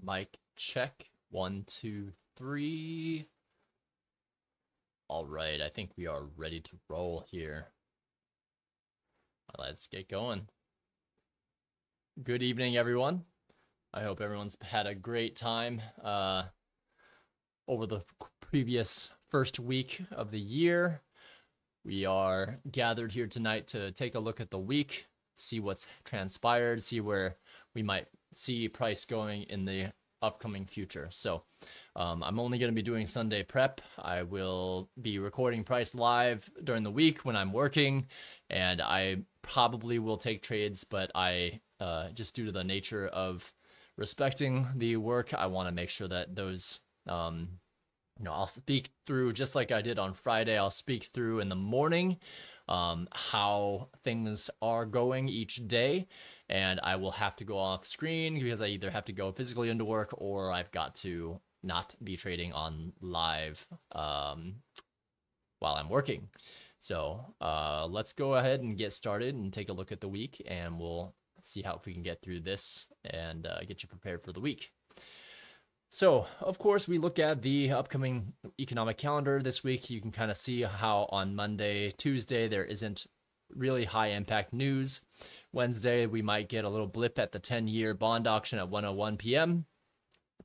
Mic check. 1, 2, 3. All right, I think we are ready to roll here. Let's get going. Good evening, everyone. I hope everyone's had a great time over the previous first week of the year. We are gathered here tonight to take a look at the week, see what's transpired, see where we might see price going in the upcoming future. So I'm only going to be doing Sunday prep. I will be recording price live during the week when I'm working, and I probably will take trades, but I just due to the nature of respecting the work, I want to make sure that those I'll speak through, just like I did on Friday, I'll speak through in the morning how things are going each day, and I will have to go off screen because I either have to go physically into work or I've got to not be trading on live while I'm working. So let's go ahead and get started and take a look at the week, and we'll see how we can get through this and get you prepared for the week. So, of course, we look at the upcoming economic calendar this week. You can kind of see how on Monday, Tuesday, there isn't really high impact news. Wednesday, we might get a little blip at the 10-year bond auction at 1:01 p.m.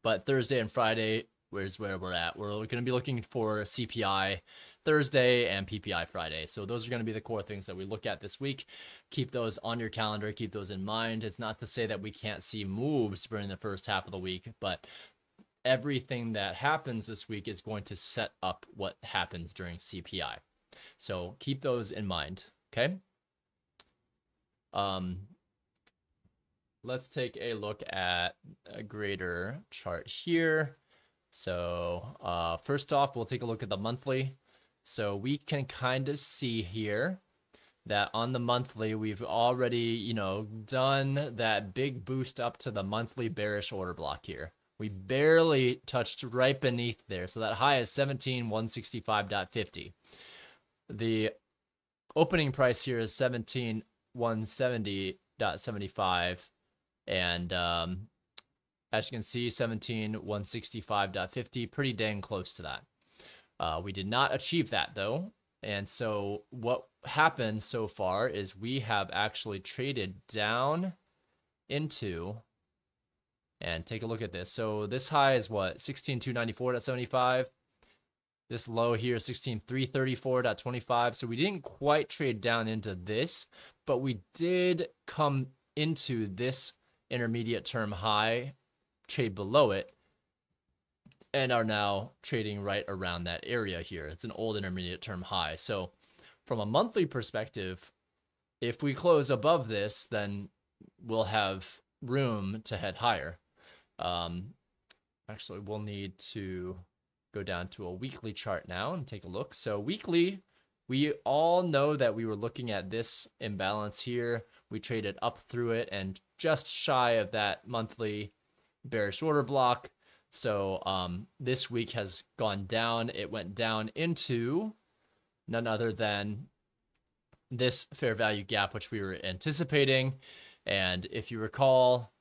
But Thursday and Friday is where we're at. We're going to be looking for CPI Thursday and PPI Friday. So those are going to be the core things that we look at this week. Keep those on your calendar. Keep those in mind. It's not to say that we can't see moves during the first half of the week, but everything that happens this week is going to set up what happens during CPI. So keep those in mind, okay? Let's take a look at a greater chart here. So first off, we'll take a look at the monthly. So we can kind of see here that on the monthly, we've already, done that big boost up to the monthly bearish order block here. We barely touched right beneath there. So that high is 17,165.50. The opening price here is 17,170.75. And as you can see, 17,165.50, pretty dang close to that. We did not achieve that though. And so what happened so far is we have actually traded down into, and take a look at this. So this high is what? 16,294.75. This low here is 16,334.25. So we didn't quite trade down into this, but we did come into this intermediate term high, trade below it, and are now trading right around that area here. It's an old intermediate term high. So from a monthly perspective, if we close above this, then we'll have room to head higher. Actually, we'll need to go down to a weekly chart now and take a look. So weekly, we all know that we were looking at this imbalance here. We traded up through it and just shy of that monthly bearish order block. So this week has gone down. It went down into none other than this fair value gap, which we were anticipating. And if you recall,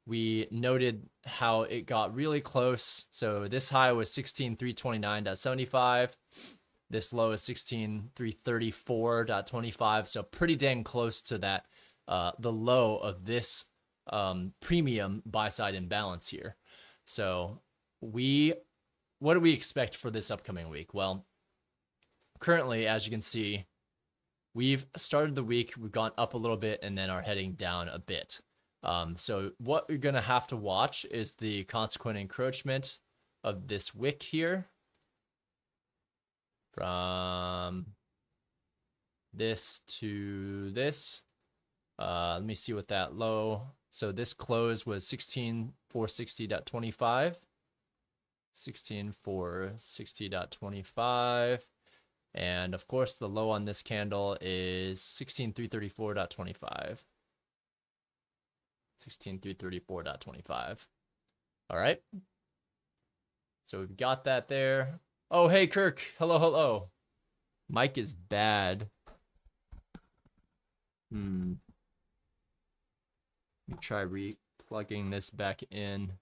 we noted how it got really close. So this high was 16,329.75. This low is 16,334.25. So pretty dang close to that, the low of this premium buy side imbalance here. So what do we expect for this upcoming week? Well, currently, as you can see, we've started the week, we've gone up a little bit and then are heading down a bit. So what you're going to have to watch is the consequent encroachment of this wick here from this to this. Let me see what that low. So this close was 16,460.25. 16,460.25. And of course, the low on this candle is 16,334.25. 16,334.25. All right. So we've got that there. Oh, hey, Kirk. Hello, hello. Mic is bad. Let me try re-plugging this back in.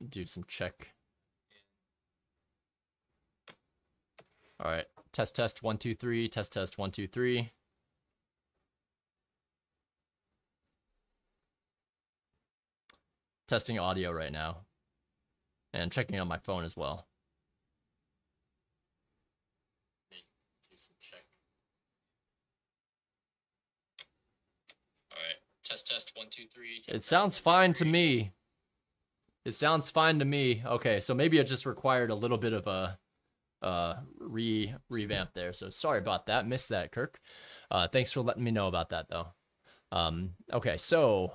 do some check. All right, test 1 2 3, test 1 2 3. Testing audio right now, and checking on my phone as well. Do some check. All right, test 1 2 3. It sounds fine to me. It sounds fine to me. Okay, so maybe it just required a little bit of a revamp there. So sorry about that. Missed that, Kirk. Thanks for letting me know about that, though. Okay, so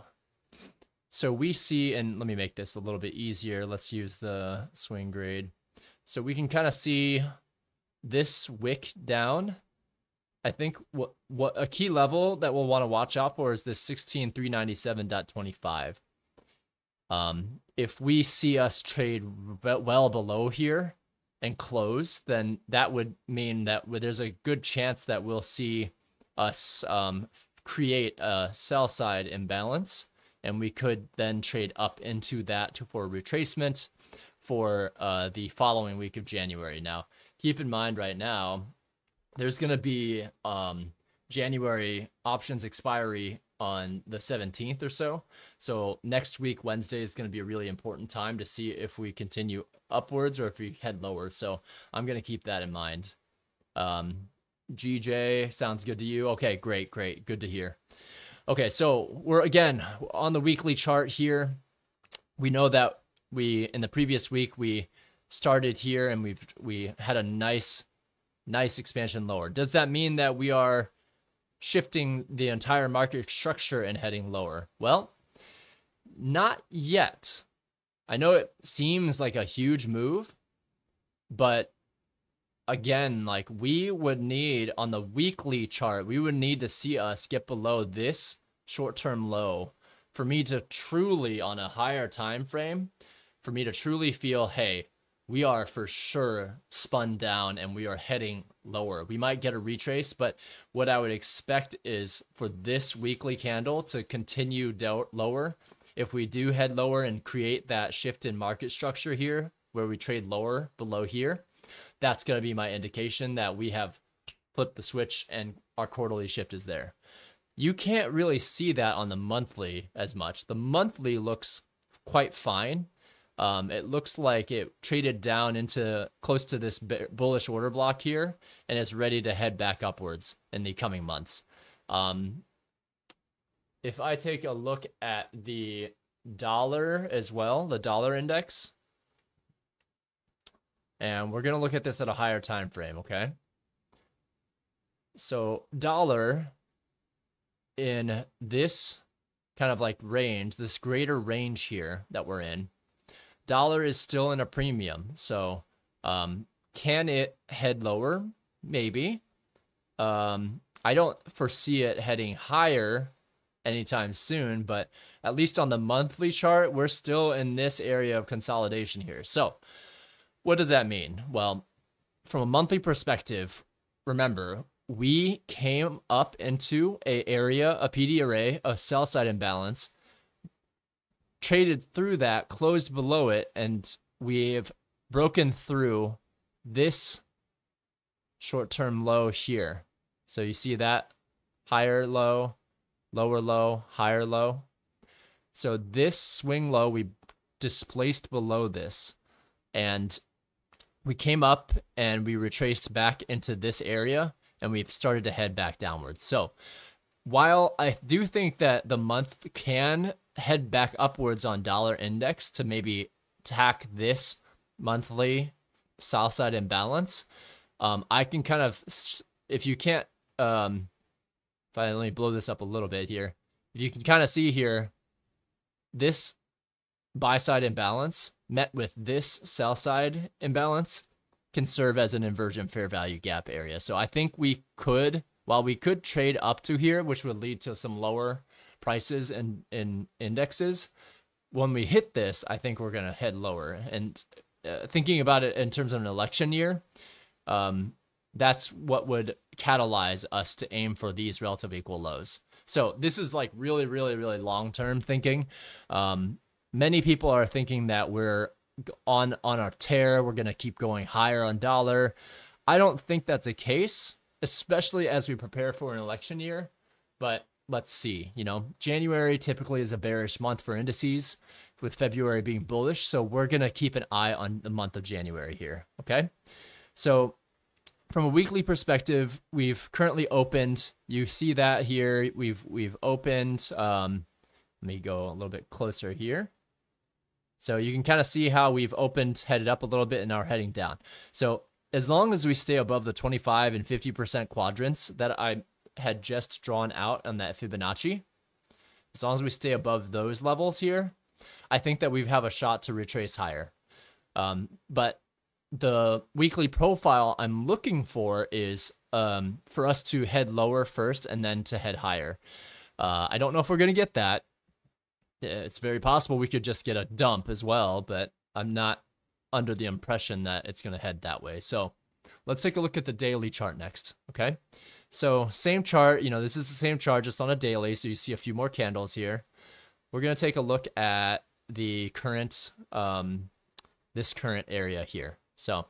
we see, and let me make this a little bit easier. Let's use the swing grade. So we can kind of see this wick down. I think what a key level that we'll want to watch out for is this 16397.25. If we see us trade well below here and close, then that would mean that there's a good chance that we'll see us create a sell side imbalance, and we could then trade up into that for retracement for the following week of January. Now, keep in mind right now, there's going to be January options expiry on the 17th or so. So next week, Wednesday, is going to be a really important time to see if we continue upwards or if we head lower. So I'm going to keep that in mind. GJ, sounds good to you? Okay, great. Good to hear. Okay, so we're again on the weekly chart here. We know that in the previous week, we started here and we had a nice expansion lower. Does that mean that we are shifting the entire market structure and heading lower? Well, not yet. I know it seems like a huge move, but again, like we would need on the weekly chart, we would need to see us get below this short-term low for me to truly, on a higher time frame, for me to truly feel, hey, we are for sure spun down and we are heading lower. We might get a retrace, but what I would expect is for this weekly candle to continue lower. If we do head lower and create that shift in market structure here, where we trade lower below here, that's going to be my indication that we have flipped the switch and our quarterly shift is there. You can't really see that on the monthly as much. The monthly looks quite fine. It looks like it traded down into close to this bullish order block here and is ready to head back upwards in the coming months. If I take a look at the dollar as well, the dollar index, and we're going to look at this at a higher time frame, okay? So dollar in this kind of like range, this greater range here that we're in, dollar is still in a premium. So can it head lower? Maybe. I don't foresee it heading higher anytime soon, but at least on the monthly chart, we're still in this area of consolidation here. So what does that mean? Well, from a monthly perspective, remember, we came up into a PD array, a sell side imbalance, traded through that, closed below it, and we've broken through this short-term low here. So you see that higher low, lower low, higher low. So this swing low, we displaced below this, and we came up and we retraced back into this area, and we've started to head back downwards. So while I do think that the month can head back upwards on dollar index to maybe tack this monthly south side imbalance, I can kind of, if you can't, if I let me blow this up a little bit here, if you can kind of see here, this buy side imbalance met with this sell side imbalance can serve as an inversion fair value gap area. So I think we could, while we could trade up to here, which would lead to some lower prices in indexes, when we hit this, I think we're going to head lower. And thinking about it in terms of an election year, that's what would catalyze us to aim for these relative equal lows. So this is like really, really, really long-term thinking. Many people are thinking that we're on our tear. We're going to keep going higher on dollar. I don't think that's the case, especially as we prepare for an election year. But let's see. You know, January typically is a bearish month for indices, with February being bullish. So we're going to keep an eye on the month of January here. Okay. So from a weekly perspective, we've currently opened. You see that here. We've opened. Let me go a little bit closer here. So you can kind of see how we've opened, headed up a little bit, and now we're heading down. So as long as we stay above the 25 and 50% quadrants that I had just drawn out on that Fibonacci, as long as we stay above those levels here, I think that we have a shot to retrace higher. But the weekly profile I'm looking for is for us to head lower first and then to head higher. I don't know if we're going to get that. It's very possible we could just get a dump as well, but I'm not under the impression that it's going to head that way. So let's take a look at the daily chart next. Okay. So same chart, you know, this is the same chart just on a daily. So you see a few more candles here. We're going to take a look at the current, this current area here. So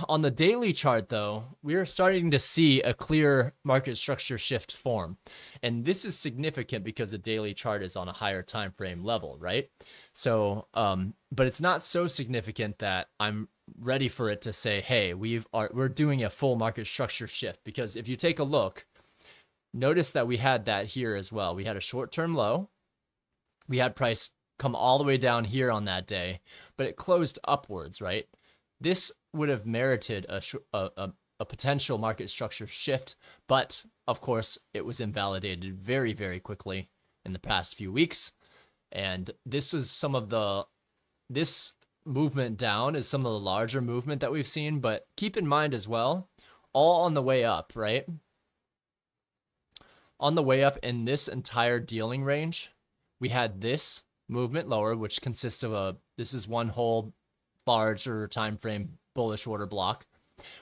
on the daily chart, though, we are starting to see a clear market structure shift form. And this is significant because the daily chart is on a higher time frame level, right? So, but it's not so significant that I'm ready for it to say, hey, we're doing a full market structure shift. Because if you take a look, notice that we had that here as well. We had a short-term low. We had price come all the way down here on that day, but it closed upwards, right? This would have merited a potential market structure shift, but of course it was invalidated very, very quickly in the past few weeks. And this movement down is some of the larger movement that we've seen, but keep in mind as well, all on the way up, right? On the way up in this entire dealing range, we had this movement lower, which consists of this is one whole larger time frame bullish order block.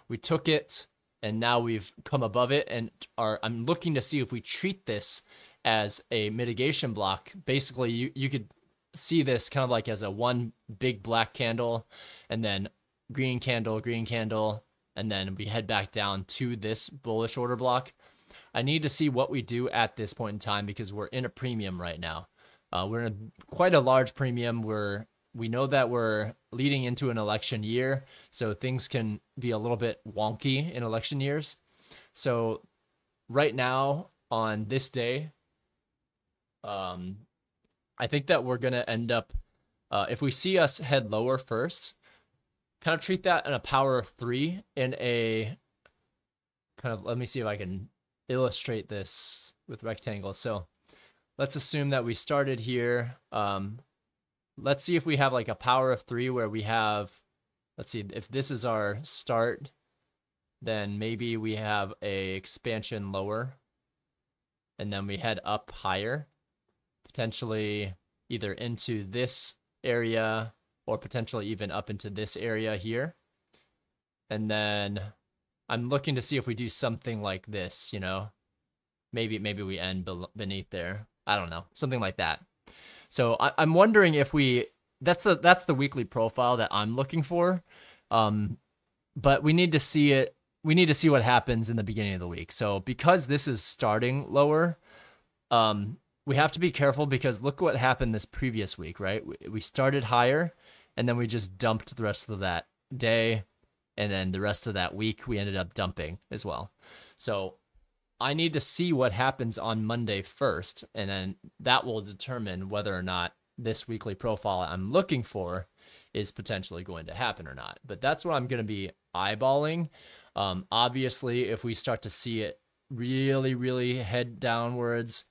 We took it and now we've come above it, and I'm looking to see if we treat this as a mitigation block. Basically, you could see this kind of like as a one big black candle, and then green candle, and then we head back down to this bullish order block. I need to see what we do at this point in time because we're in a premium right now. We're in quite a large premium. We know that we're leading into an election year, so things can be a little bit wonky in election years. So right now on this day, I think that we're going to end up, if we see us head lower first, kind of treat that in a power of 3 in a kind of, let me see if I can illustrate this with rectangles. So let's assume that we started here. Let's see if we have like a power of 3 where we have, let's see, if this is our start, then maybe we have a expansion lower and then we head up higher, potentially either into this area or potentially even up into this area here. And then I'm looking to see if we do something like this, you know, maybe we end beneath there. I don't know, something like that. So I'm wondering if that's the weekly profile that I'm looking for. But we need to see it. We need to see what happens in the beginning of the week. So because this is starting lower, we have to be careful because look what happened this previous week, right? We started higher and then we just dumped the rest of that day. And then the rest of that week, we ended up dumping as well. So I need to see what happens on Monday first, and then that will determine whether or not this weekly profile I'm looking for is potentially going to happen or not. But that's what I'm going to be eyeballing. Obviously, if we start to see it really, really head downwards,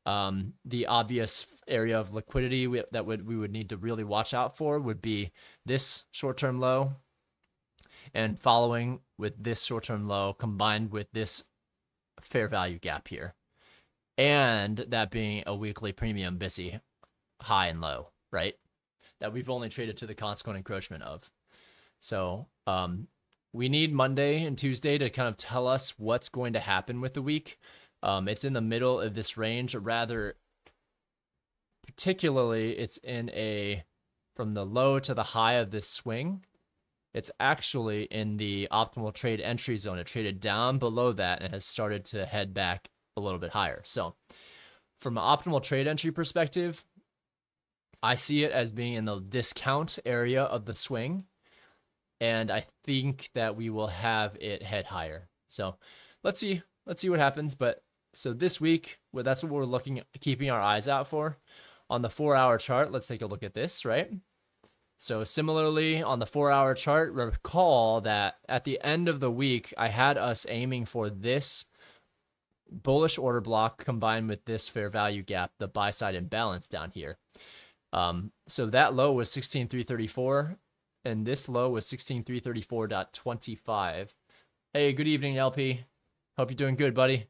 the obvious area of liquidity we would need to really watch out for would be this short-term low, and following with this short-term low combined with this fair value gap here, and that being a weekly premium busy high and low, right? That we've only traded to the consequent encroachment of. So we need Monday and Tuesday to kind of tell us what's going to happen with the week. It's in the middle of this range, or rather, particularly it's in a from the low to the high of this swing, it's actually in the optimal trade entry zone. It traded down below that and has started to head back a little bit higher. So from an optimal trade entry perspective, I see it as being in the discount area of the swing, and I think that we will have it head higher. So let's see what happens. But so this week, well, that's what we're keeping our eyes out for. On the 4-hour chart, let's take a look at this, right? So similarly, on the 4-hour chart, recall that at the end of the week, I had us aiming for this bullish order block combined with this fair value gap, the buy side imbalance down here. So that low was 16,334, and this low was 16,334.25. Hey, good evening, LP. Hope you're doing good, buddy.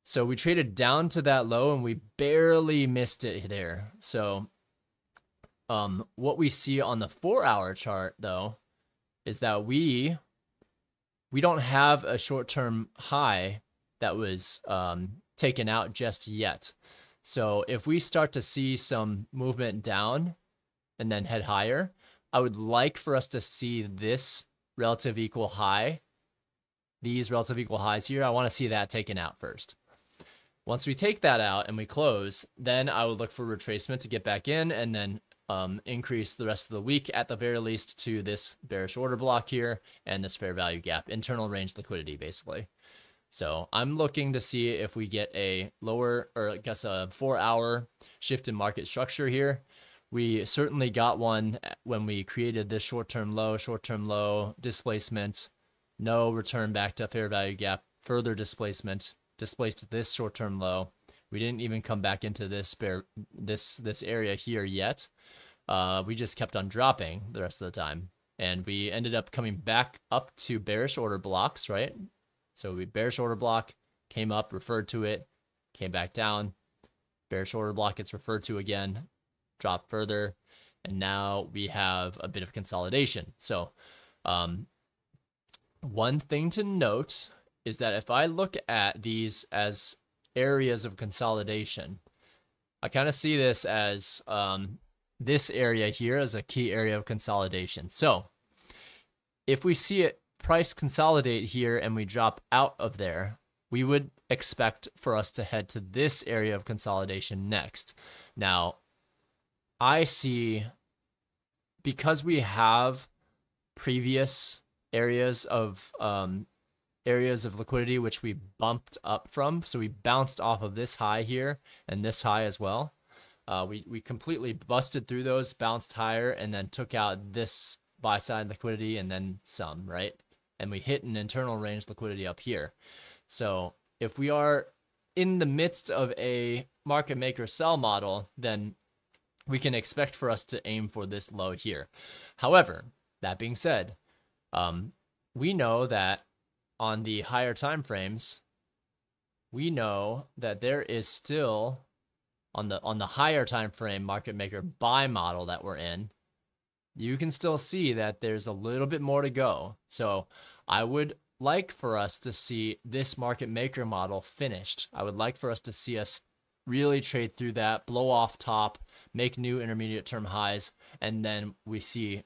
So we traded down to that low, and we barely missed it there. So what we see on the 4-hour chart, though, is that we don't have a short-term high that was taken out just yet. So if we start to see some movement down and then head higher, I would like for us to see this relative equal high, these relative equal highs here. I want to see that taken out first. Once we take that out and we close, then I would look for retracement to get back in and then increase the rest of the week at the very least to this bearish order block here and this fair value gap, internal range liquidity basically. So I'm looking to see if we get a lower, or I guess a 4-hour shift in market structure here. We certainly got one when we created this short-term low displacement, no return back to fair value gap, further displacement, displaced this short-term low. We didn't even come back into this area here yet. We just kept on dropping the rest of the time. And we ended up coming back up to bearish order blocks, right? So we bearish order block, came up, referred to it, came back down. Bearish order block gets referred to again, dropped further. And now we have a bit of consolidation. So one thing to note is that if I look at these as areas of consolidation, I kind of see this as this area here as a key area of consolidation. So if we see it price consolidate here and we drop out of there, we would expect for us to head to this area of consolidation next. Now, I see, because we have previous areas of liquidity which we bumped up from, so we bounced off of this high here and this high as well. We completely busted through those, bounced higher, and then took out this buy side liquidity and then some, right? And we hit an internal range liquidity up here. So if we are in the midst of a market maker sell model, then we can expect for us to aim for this low here. However, that being said, we know that on the higher time frames, we know that there is still on the higher time frame market maker buy model that we're in, you can still see that there's a little bit more to go. So I would like for us to see this market maker model finished. I would like for us to see us really trade through that, blow off top, make new intermediate term highs, and then we see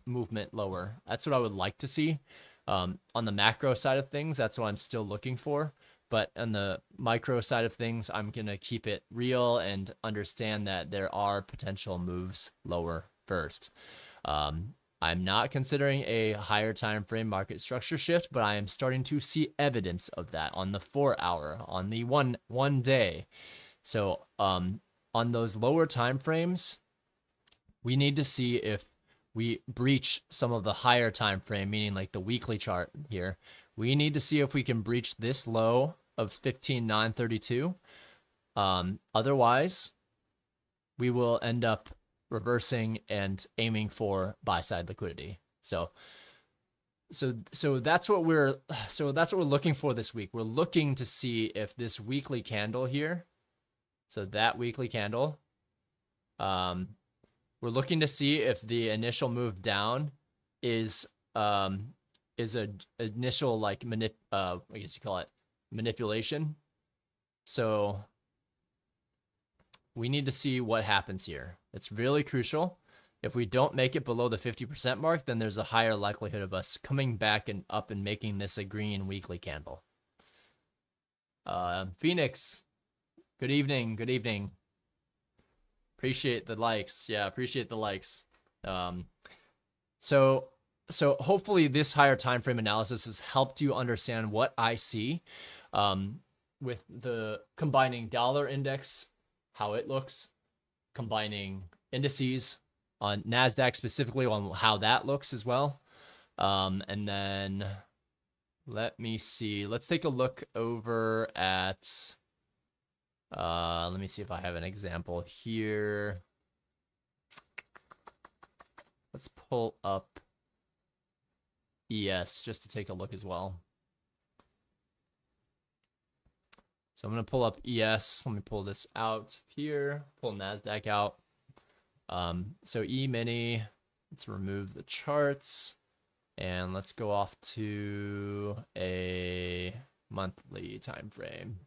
movement lower. That's what I would like to see. On the macro side of things, that's what I'm still looking for. But on the micro side of things, I'm going to keep it real and understand that there are potential moves lower first. I'm not considering a higher time frame market structure shift, but I am starting to see evidence of that on the 4-hour, on the one day. So on those lower time frames, we need to see if we breach some of the higher time frame, meaning like the weekly chart here. We need to see if we can breach this low of 15,932. Otherwise, we will end up reversing and aiming for buy side liquidity. So that's what we're looking for this week. We're looking to see if this weekly candle here, so that weekly candle, we're looking to see if the initial move down is a initial like I guess you call it manipulation. So we need to see what happens here. It's really crucial If we don't make it below the 50% mark, then there's a higher likelihood of us coming back and up and making this a green weekly candle. Phoenix, good evening. Good evening. Appreciate the likes. Yeah, appreciate the likes. So hopefully this higher time frame analysis has helped you understand what I see with the combining dollar index, how it looks, combining indices on NASDAQ specifically on how that looks as well. And then let me see. Let's take a look over at, let me see if I have an example here. Let's pull up ES just to take a look as well. So I'm going to pull up ES. Let me pull this out here, pull NASDAQ out. So E-mini, let's remove the charts and let's go off to a monthly time frame.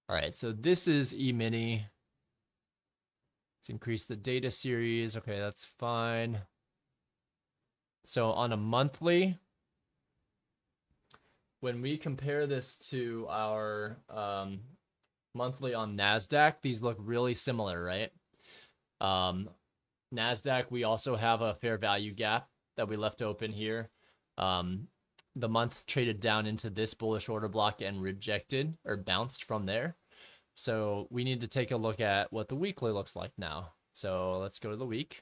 All right, so this is E-mini. Let's increase the data series. Okay, that's fine. So on a monthly, when we compare this to our monthly on NASDAQ, these look really similar, right? NASDAQ, we also have a fair value gap that we left open here. The month traded down into this bullish order block and rejected or bounced from there. So we need to take a look at what the weekly looks like now. So let's go to the week.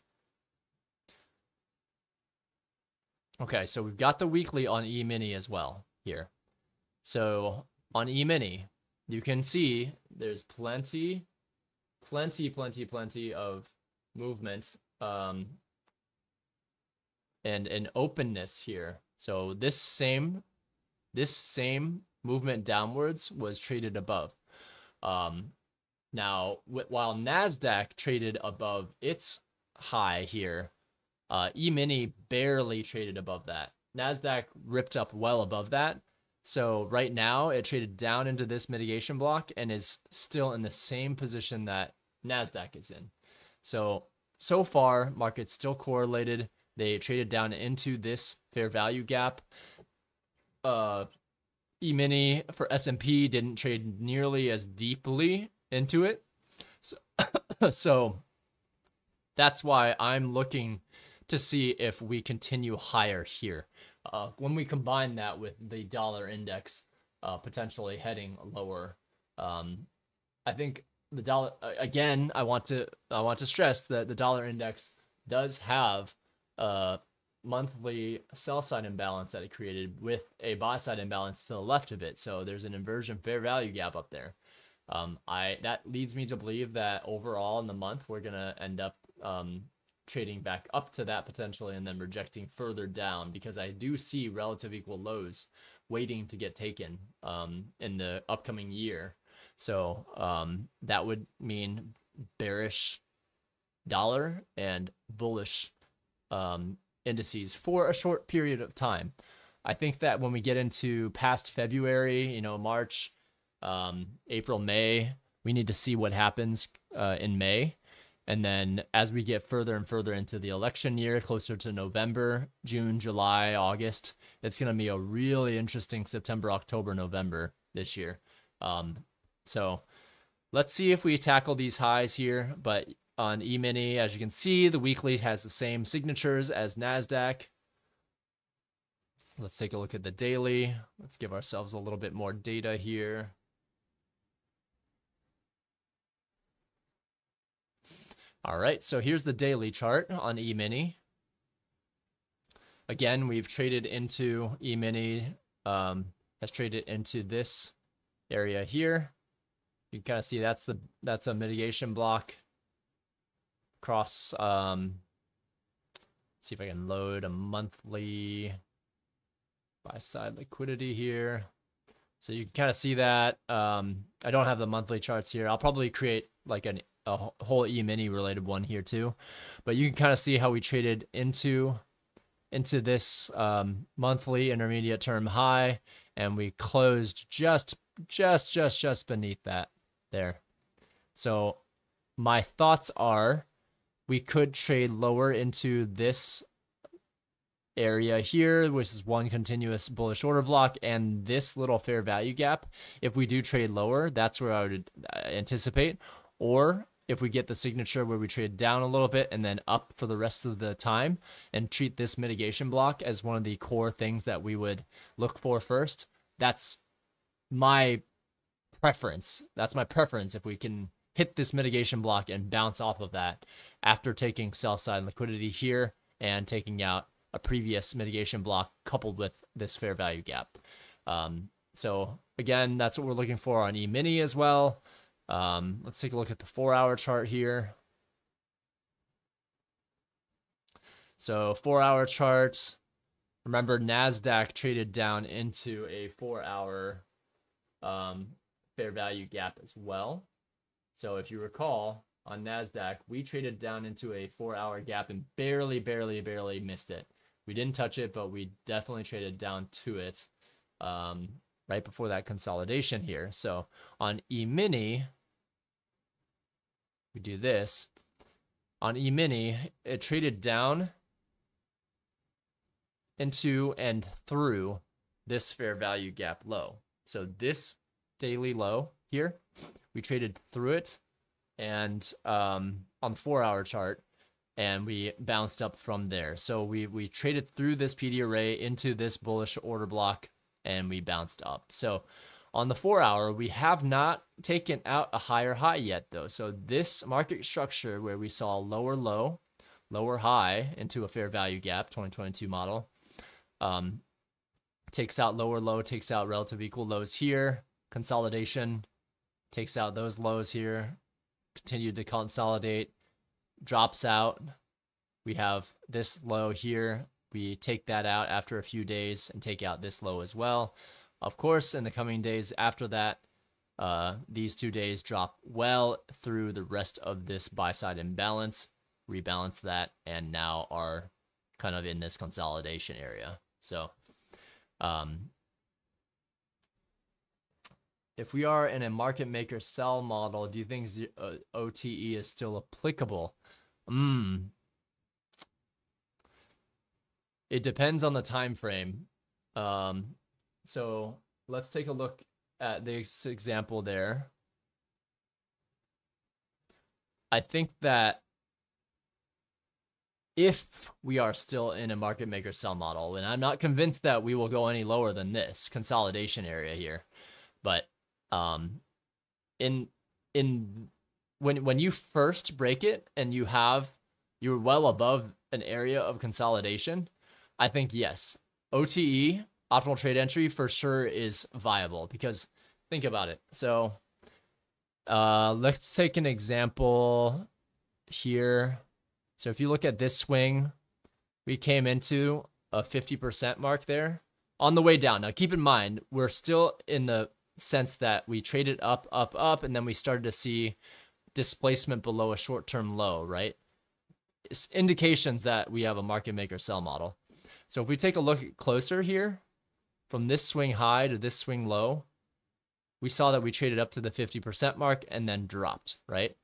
Okay, so we've got the weekly on E-mini as well here. So on E-mini, you can see there's plenty of movement and an openness here. So this same movement downwards was traded above. Now, while NASDAQ traded above its high here, E-mini barely traded above that. NASDAQ ripped up well above that. So right now it traded down into this mitigation block and is still in the same position that NASDAQ is in. So far, market's still correlated. They traded down into this fair value gap. E-mini for S&P didn't trade nearly as deeply into it. So that's why I'm looking to see if we continue higher here. When we combine that with the dollar index potentially heading lower, I think the dollar, again, I want to stress that the dollar index does have a monthly sell side imbalance that it created with a buy side imbalance to the left of it. So there's an inversion fair value gap up there. That leads me to believe that overall in the month we're gonna end up trading back up to that potentially and then rejecting further down, because I do see relative equal lows waiting to get taken in the upcoming year. So that would mean bearish dollar and bullish indices for a short period of time. I think that when we get into past February, March, April, May, we need to see what happens in May. And then as we get further and further into the election year, closer to November, June, July, August, it's going to be a really interesting September, October, November this year. So let's see if we tackle these highs here. But on E-mini, as you can see, the weekly has the same signatures as NASDAQ. Let's take a look at the daily. Let's give ourselves a little bit more data here. All right, so here's the daily chart on E-mini. Again, we've traded into E-mini, has traded into this area here. You can kind of see that's a mitigation block across. See if I can load a monthly buy side liquidity here. So you can kind of see that. I don't have the monthly charts here. I'll probably create like a whole E-mini related one here too, but you can kind of see how we traded into this monthly intermediate term high, and we closed just beneath that there. So my thoughts are we could trade lower into this area here, which is one continuous bullish order block, and this little fair value gap. If we do trade lower, that's where I would anticipate. Or if we get the signature where we trade down a little bit and then up for the rest of the time and treat this mitigation block as one of the core things that we would look for first, that's my preference. That's my preference if we can hit this mitigation block and bounce off of that after taking sell side liquidity here and taking out a previous mitigation block coupled with this fair value gap. So again, that's what we're looking for on E-mini as well. Let's take a look at the 4-hour chart here. So 4-hour chart, remember NASDAQ traded down into a 4-hour fair value gap as well. So if you recall, on NASDAQ, we traded down into a 4-hour gap and barely missed it. We didn't touch it, but we definitely traded down to it right before that consolidation here. So on E-mini, we do this. On E-mini, it traded down into and through this fair value gap low. So this daily low here, we traded through it and on the 4-hour chart, and we bounced up from there. So we traded through this PD array into this bullish order block, and we bounced up. So on the 4-hour, we have not taken out a higher high yet, though. So this market structure where we saw lower low, lower high into a fair value gap, 2022 model, takes out lower low, takes out relative equal lows here, consolidation, takes out those lows here, continued to consolidate, drops out. We have this low here. We take that out after a few days and take out this low as well. Of course, in the coming days after that, these 2 days drop well through the rest of this buy-side imbalance, rebalance that, and now are kind of in this consolidation area. So if we are in a market maker sell model, do you think OTE is still applicable? It depends on the time frame. So let's take a look at this example there. I think that if we are still in a market maker sell model, and I'm not convinced that we will go any lower than this consolidation area here, but when you first break it and you're well above an area of consolidation, I think yes, OTE, optimal trade entry, for sure is viable, because think about it. So let's take an example here. So if you look at this swing, we came into a 50% mark there on the way down. Now keep in mind, we're still in the sense that we traded up, and then we started to see displacement below a short-term low, right? It's indications that we have a market maker sell model. So if we take a look closer here, from this swing high to this swing low, we saw that we traded up to the 50% mark and then dropped, right?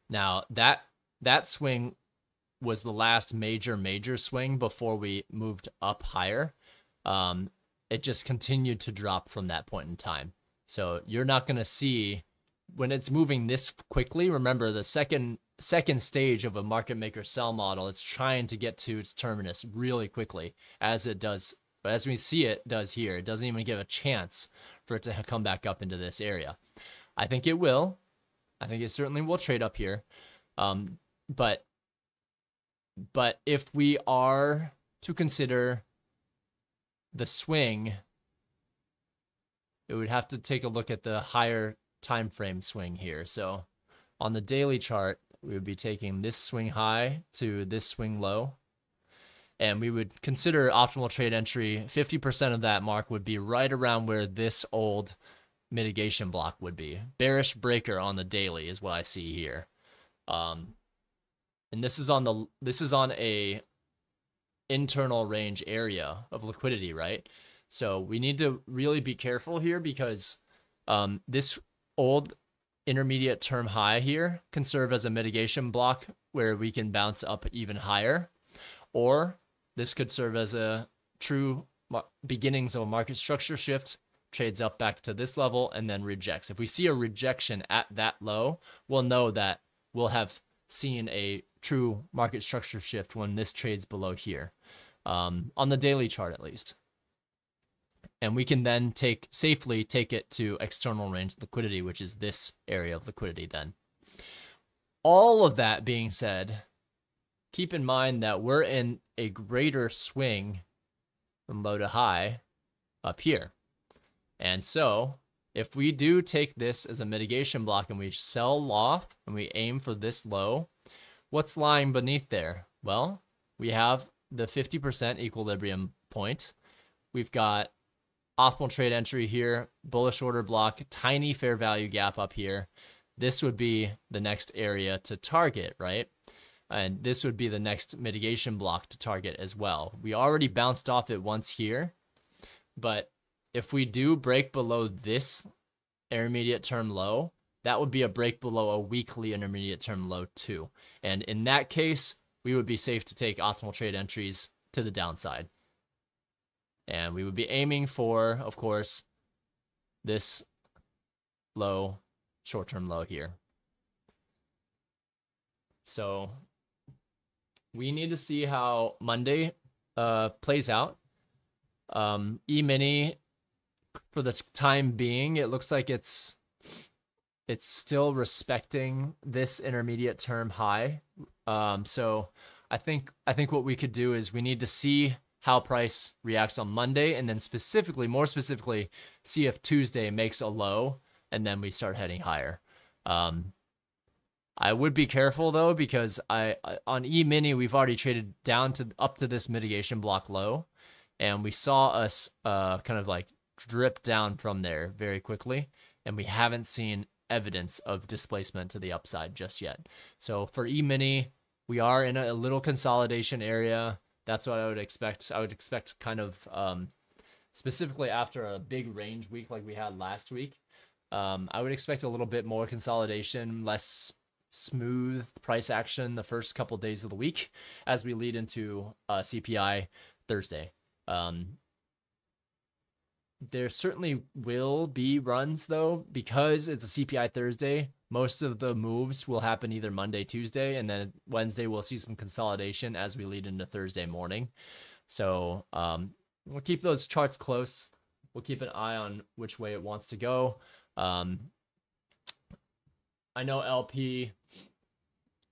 Now that swing was the last major swing before we moved up higher. It just continued to drop from that point in time. So you're not going to see, when it's moving this quickly, remember the second stage of a market maker sell model, it's trying to get to its terminus really quickly, as it does, but as we see it does here. It doesn't even give a chance for it to come back up into this area. I think it will. I think it certainly will trade up here. But if we are to consider the swing, it would have to take a look at the higher time frame swing here. So on the daily chart, we would be taking this swing high to this swing low, and we would consider optimal trade entry. 50% of that mark would be right around where this old mitigation block would be. Bearish breaker on the daily is what I see here. And this is on a internal range area of liquidity, right? So we need to really be careful here, because this old intermediate term high here can serve as a mitigation block where we can bounce up even higher, or this could serve as a true beginnings of a market structure shift, trades up back to this level and then rejects. If we see a rejection at that low, we'll know that we'll have seen a true market structure shift when this trades below here, on the daily chart at least. And we can then safely take it to external range liquidity, which is this area of liquidity then. All of that being said, keep in mind that we're in a greater swing from low to high up here. And so if we do take this as a mitigation block and we sell off and we aim for this low, what's lying beneath there? Well, we have the 50% equilibrium point. We've got optimal trade entry here, bullish order block, tiny fair value gap up here. This would be the next area to target, right? And this would be the next mitigation block to target as well. We already bounced off it once here, but if we do break below this intermediate term low, that would be a break below a weekly intermediate term low too. And in that case, we would be safe to take optimal trade entries to the downside. And we would be aiming for, of course, this low, short-term low here. So we need to see how Monday plays out. E-mini, for the time being, it looks like it's still respecting this intermediate term high. So I think what we could do is we need to see how price reacts on Monday, and then more specifically, see if Tuesday makes a low, and then we start heading higher. I would be careful though, because on E-mini we've already traded down to up to this mitigation block low, and we saw us kind of like drip down from there very quickly, and we haven't seen evidence of displacement to the upside just yet. So for E-mini, we are in a little consolidation area. That's what I would expect. I would expect kind of specifically after a big range week like we had last week, I would expect a little bit more consolidation, less smooth price action the first couple of days of the week as we lead into CPI Thursday. There certainly will be runs though, because it's a CPI Thursday. Most of the moves will happen either Monday, Tuesday, and then Wednesday we'll see some consolidation as we lead into Thursday morning. So we'll keep those charts close. We'll keep an eye on which way it wants to go. I know LP,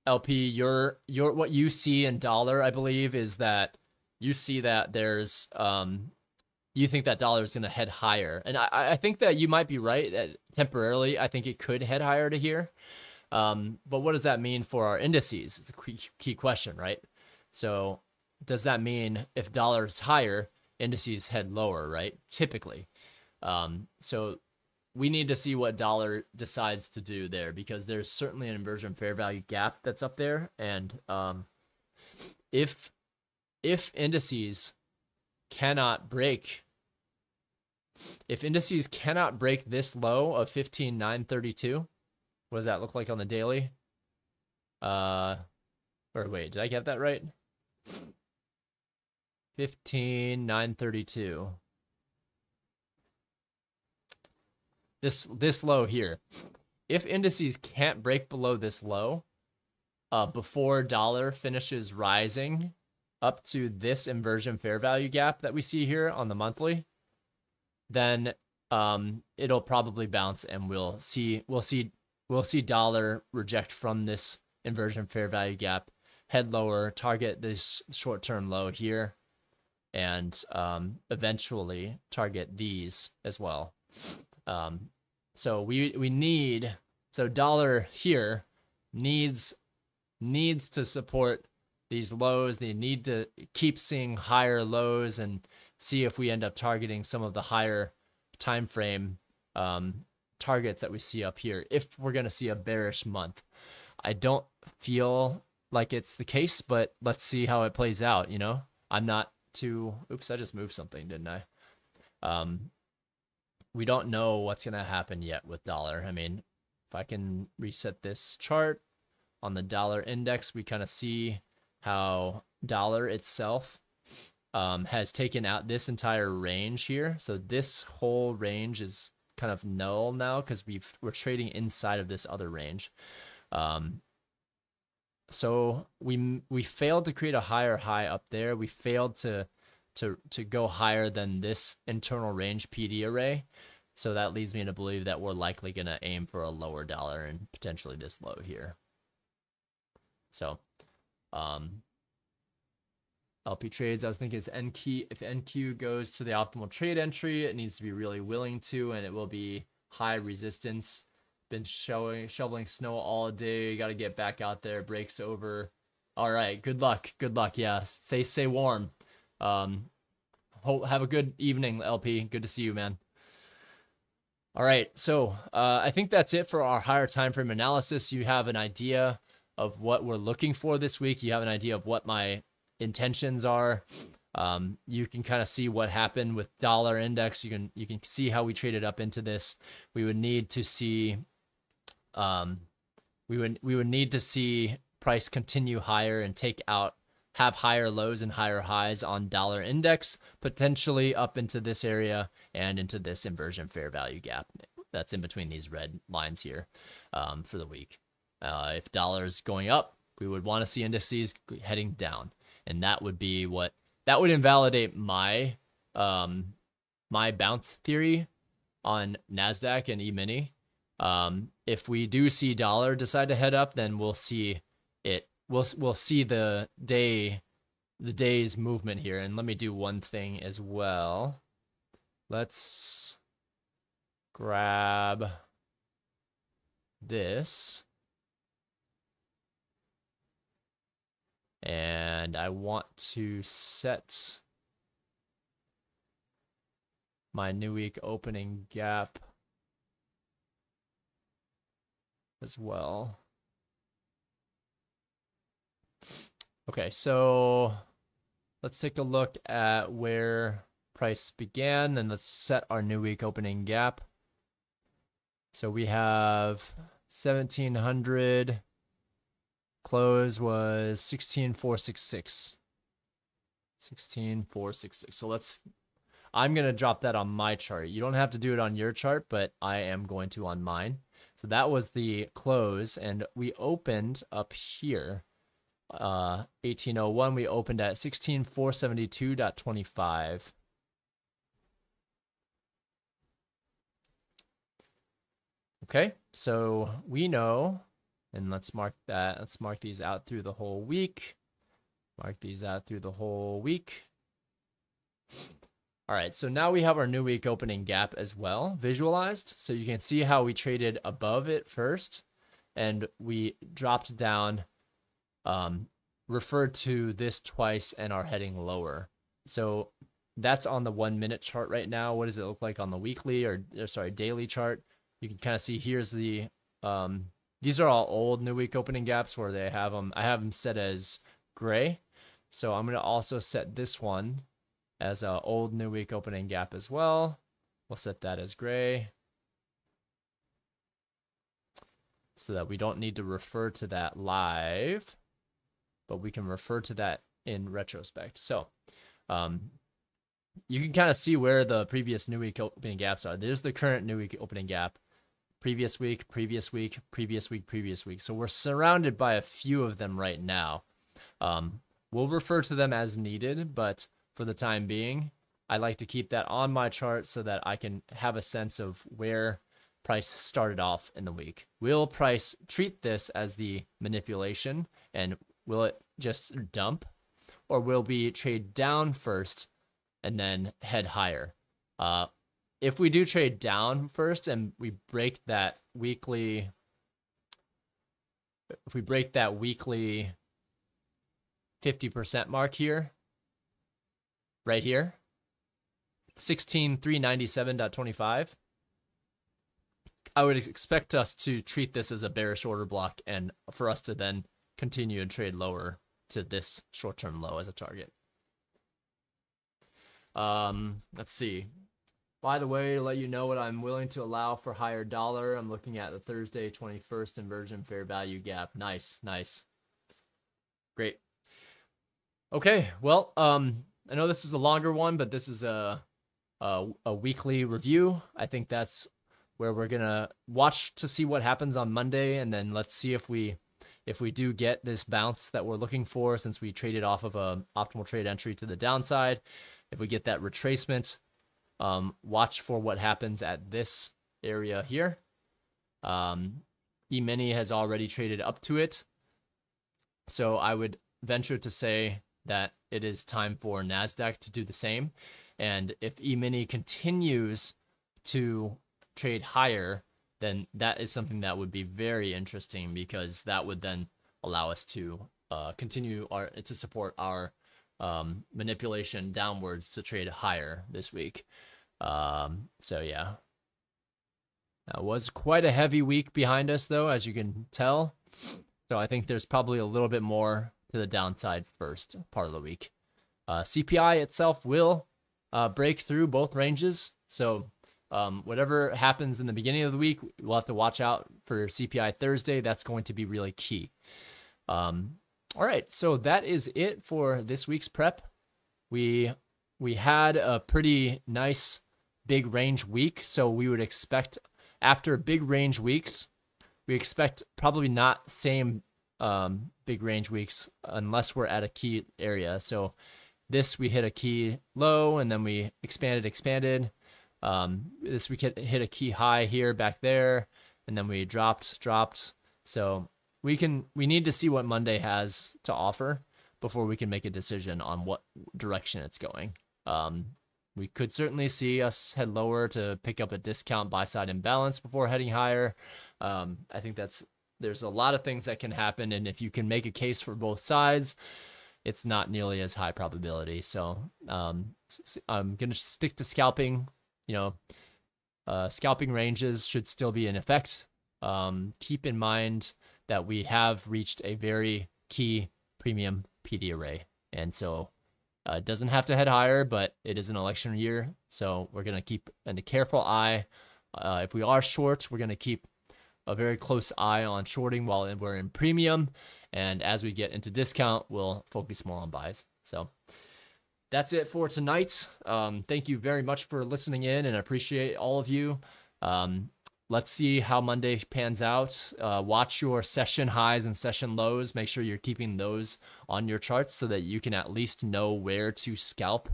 your what you see in dollar, I believe, is that you see that there's you think that dollar is going to head higher. And I think that you might be right that temporarily. I think it could head higher to here. But what does that mean for our indices? It's a key question, right? So does that mean if dollar is higher, indices head lower, right? Typically. So we need to see what dollar decides to do there, because there's certainly an inversion fair value gap that's up there. And if indices cannot break this low of 15,932, what does that look like on the daily? Or wait, did I get that right? 15,932. This low here. If indices can't break below this low before dollar finishes rising up to this inversion fair value gap that we see here on the monthly, then it'll probably bounce, and we'll see dollar reject from this inversion fair value gap, head lower, target this short-term low here, and eventually target these as well. So dollar here needs to support these lows. They need to keep seeing higher lows and see if we end up targeting some of the higher time frame targets that we see up here if we're going to see a bearish month. I don't feel like it's the case, but let's see how it plays out. I'm not too, oops, I just moved something, didn't I? We don't know what's going to happen yet with dollar. I mean, If I can reset this chart on the dollar index, we kind of see how dollar itself has taken out this entire range here. So this whole range is kind of null now because we're trading inside of this other range. So we failed to create a higher high up there. We failed to go higher than this internal range PD array. So that leads me to believe that we're likely going to aim for a lower dollar and potentially this low here. So LP trades, I was thinking is NQ. If NQ goes to the optimal trade entry, it needs to be really willing to, and it will be high resistance. Been shoveling snow all day. You got to get back out there. Breaks over. All right. Good luck. Good luck. Yeah. Stay warm. Have a good evening, LP. Good to see you, man. All right. So I think that's it for our higher time frame analysis. You have an idea of what we're looking for this week. You have an idea of what my intentions are. You can kind of see what happened with dollar index. You can see how we traded up into this. We would need to see we would need to see price continue higher and have higher lows and higher highs on dollar index, potentially up into this area and into this inversion fair value gap that's in between these red lines here for the week. If dollar is going up, we would want to see indices heading down, and that would be that would invalidate my my bounce theory on NASDAQ and E-mini. If we do see dollar decide to head up, then we'll see it. We'll see the day's movement here. And let me do one thing as well. Let's grab this. And I want to set my new week opening gap as well. Okay, so let's take a look at where price began and let's set our new week opening gap. So we have 1700. Close was 16,466. 16,466. So I'm going to drop that on my chart. You don't have to do it on your chart, but I am going to on mine. So that was the close, and we opened up here. 1801, we opened at 16,472.25. Okay, so we know, and let's mark that. Let's mark these out through the whole week. Mark these out through the whole week. All right, so now we have our new week opening gap as well visualized. So you can see how we traded above it first, and we dropped down, referred to this twice, and are heading lower. So that's on the 1 minute chart right now. What does it look like on the weekly or sorry, daily chart? You can kind of see here's the, these are all old new week opening gaps where they have them. I have them set as gray. So I'm going to also set this one as an old new week opening gap as well. We'll set that as gray so that we don't need to refer to that live, but we can refer to that in retrospect. So you can kind of see where the previous new week opening gaps are. There's the current new week opening gap. Previous week, previous week, previous week, previous week. So we're surrounded by a few of them right now. We'll refer to them as needed, but for the time being, I like to keep that on my chart so that I can have a sense of where price started off in the week. Will price treat this as the manipulation, and will it just dump, or will we trade down first and then head higher? If we do trade down first and we break that weekly, if we break that weekly 50% mark here, right here, 16,397.25, I would expect us to treat this as a bearish order block and for us to then continue and trade lower to this short-term low as a target. Let's see. by the way, to let you know what I'm willing to allow for higher dollar, I'm looking at the Thursday 21st inversion fair value gap. Nice, nice. Great. Okay, well, I know this is a longer one, but this is a weekly review. I think that's where we're gonna watch to see what happens on Monday, and then let's see if we do get this bounce that we're looking for, since we traded off of a optimal trade entry to the downside. If we get that retracement, watch for what happens at this area here. E-mini has already traded up to it, so I would venture to say that it is time for NASDAQ to do the same. And if E-mini continues to trade higher, then that is something that would be very interesting, because that would then allow us to continue to support our manipulation downwards to trade higher this week. So yeah, that was quite a heavy week behind us, though, as you can tell. So I think there's probably a little bit more to the downside first part of the week. CPI itself will break through both ranges. So whatever happens in the beginning of the week, we'll have to watch out for CPI Thursday. That's going to be really key. All right, so that is it for this week's prep. We had a pretty nice big range week, so we would expect, after big range weeks, we expect probably not same big range weeks unless we're at a key area. So this, we hit a key low, and then we expanded. This we hit a key high here, back there, and then we dropped. So we need to see what Monday has to offer before we can make a decision on what direction it's going. We could certainly see us head lower to pick up a discount buy side imbalance before heading higher. I think there's a lot of things that can happen, and if you can make a case for both sides, it's not nearly as high probability. So I'm gonna stick to scalping. Scalping ranges should still be in effect. Keep in mind that we have reached a very key premium PD array, and so it doesn't have to head higher, but it is an election year, so we're gonna keep a careful eye. If we are short, we're gonna keep a very close eye on shorting while we're in premium, and as we get into discount, we'll focus more on buys. So that's it for tonight. Thank you very much for listening in, and I appreciate all of you. Let's see how Monday pans out. Watch your session highs and session lows. Make sure you're keeping those on your charts so that you can at least know where to scalp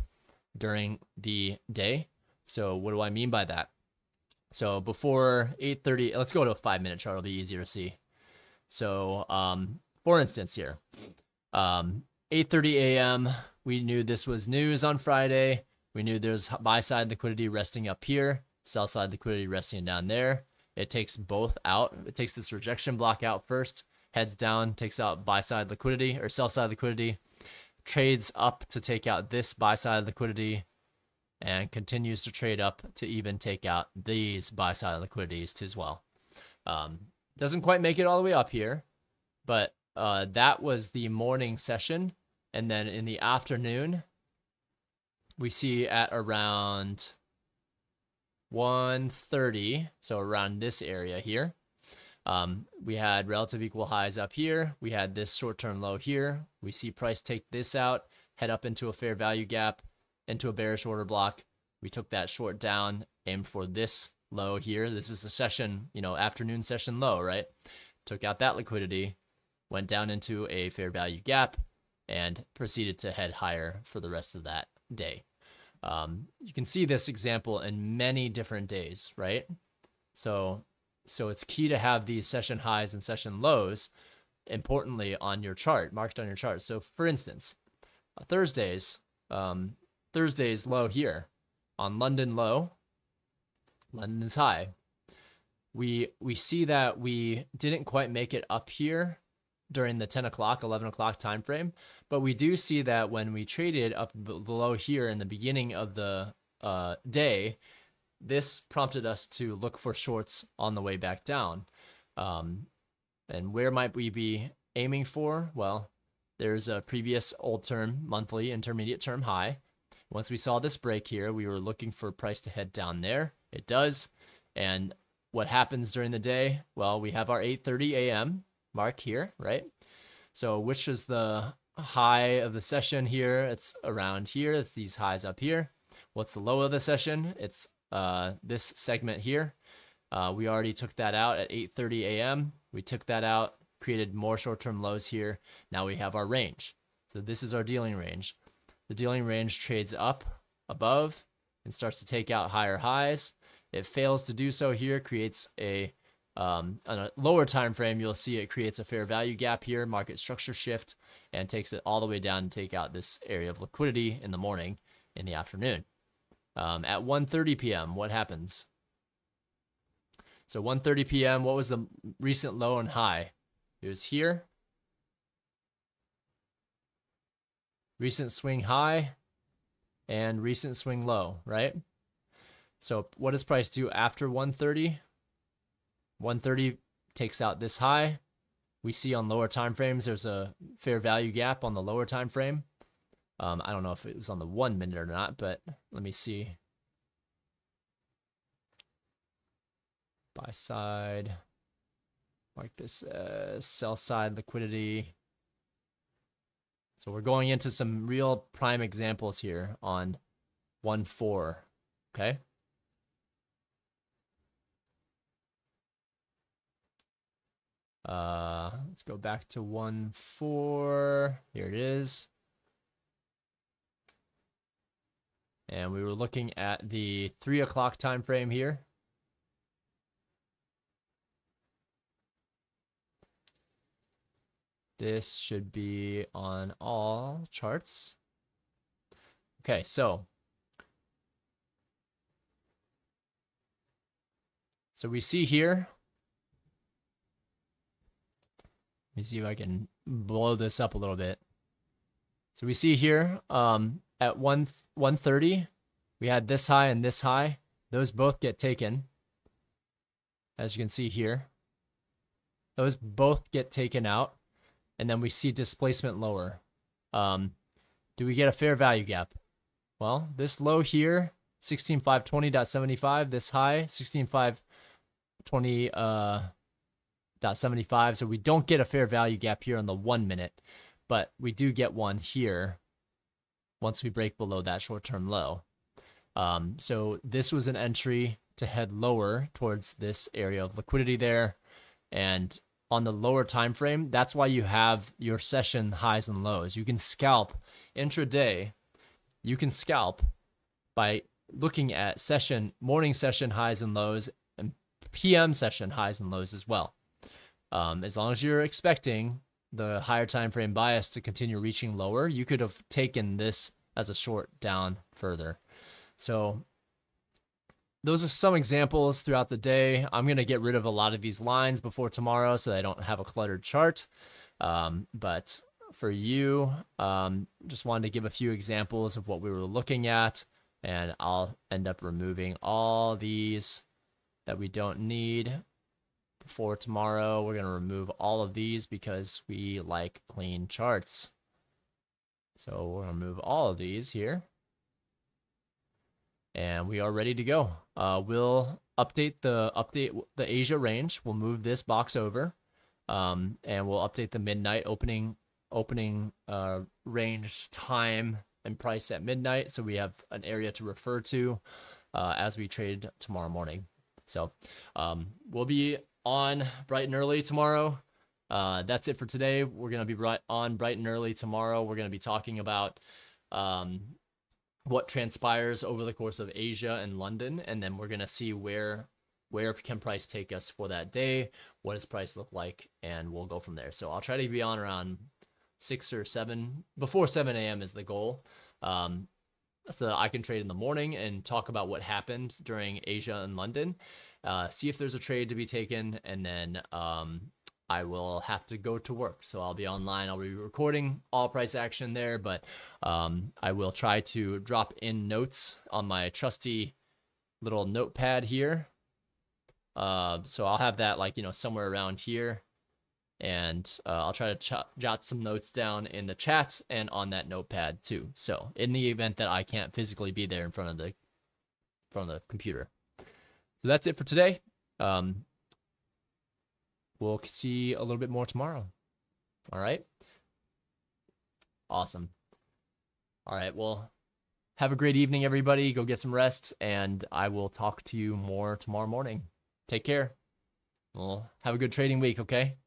during the day. So what do I mean by that? So before 8:30, let's go to a 5-minute chart. It'll be easier to see. So for instance here, 8:30 a.m., we knew this was news on Friday. We knew there's buy side liquidity resting up here, sell side liquidity resting down there. It takes both out. It takes this rejection block out first, heads down, takes out buy side liquidity or sell side liquidity, trades up to take out this buy side liquidity, and continues to trade up to even take out these buy side liquidities as well. Doesn't quite make it all the way up here, but that was the morning session. And then in the afternoon, we see at around 1:30, so around this area here, we had relative equal highs up here. We had this short-term low here. We see price take this out, head up into a fair value gap, into a bearish order block. We took that short down, aimed for this low here. This is the session, afternoon session low, right? Took out that liquidity, went down into a fair value gap, and proceeded to head higher for the rest of that day. You can see this example in many different days, right? So it's key to have these session highs and session lows, importantly, on your chart, marked on your chart. So for instance, Thursday's low here on London low, London's high. We see that we didn't quite make it up here during the 10 o'clock, 11 o'clock time frame, but we do see that when we traded up below here in the beginning of the day, this prompted us to look for shorts on the way back down. And where might we be aiming for? Well, there's a previous old term, monthly intermediate term high. Once we saw this break here, we were looking for price to head down there. It does. And what happens during the day? Well, we have our 8:30 a.m. mark here, right? So which is the high of the session here? It's around here. It's these highs up here. What's the low of the session? It's this segment here. We already took that out at 8:30 a.m. We took that out, created more short-term lows here. Now we have our range. So this is our dealing range. The dealing range trades up above and starts to take out higher highs. It fails to do so here, creates on a lower time frame, you'll see it creates a fair value gap here, market structure shift, and takes it all the way down to take out this area of liquidity in the morning, in the afternoon. At 1:30 p.m., what happens? So 1:30 p.m., what was the recent low and high? It was here. Recent swing high and recent swing low, right? So what does price do after 1:30? 1:30 takes out this high. We see on lower time frames there's a fair value gap on the lower time frame. I don't know if it was on the 1 minute or not, but let me see. Buy side, mark this as sell side liquidity. So we're going into some real prime examples here on 1/4, okay? Let's go back to 1/4. Here it is. And we were looking at the 3 o'clock time frame here. This should be on all charts. Okay, so we see here. Let me see if I can blow this up a little bit. So we see here at 1:30, we had this high and this high. Those both get taken, as you can see here. Those both get taken out, and then we see displacement lower. Do we get a fair value gap? Well, this low here, 16,520.75. This high, 16,520.75. So we don't get a fair value gap here on the 1 minute, but we do get one here once we break below that short-term low. So this was an entry to head lower towards this area of liquidity there. And on the lower time frame, that's why you have your session highs and lows. You can scalp intraday. You can scalp by looking at morning session highs and lows and PM session highs and lows as well. As long as you're expecting the higher time frame bias to continue reaching lower, you could have taken this as a short down further. So those are some examples throughout the day. I'm going to get rid of a lot of these lines before tomorrow so I don't have a cluttered chart. But for you, just wanted to give a few examples of what we were looking at, and I'll end up removing all these that we don't need before tomorrow. We're going to remove all of these because we like clean charts. So we're going to remove all of these here. And we are ready to go. We'll update the Asia range. We'll move this box over, and we'll update the midnight opening range time and price at midnight, so we have an area to refer to as we trade tomorrow morning. So we'll be on bright and early tomorrow. That's it for today. We're gonna be on bright and early tomorrow. We're gonna be talking about what transpires over the course of Asia and London, and then we're going to see where can price take us for that day, what does price look like, and we'll go from there. So I'll try to be on around 6 or 7, before 7 a.m. is the goal, so that I can trade in the morning and talk about what happened during Asia and London, see if there's a trade to be taken, and then I will have to go to work. So I'll be online. I'll be recording all price action there, but I will try to drop in notes on my trusty little notepad here. So I'll have that somewhere around here. and I'll try to jot some notes down in the chat and on that notepad too. So in the event that I can't physically be there in front of the computer. So that's it for today. We'll see a little bit more tomorrow. All right. Awesome. All right. Well, have a great evening, everybody. Go get some rest, and I will talk to you more tomorrow morning. Take care. Well, have a good trading week, okay?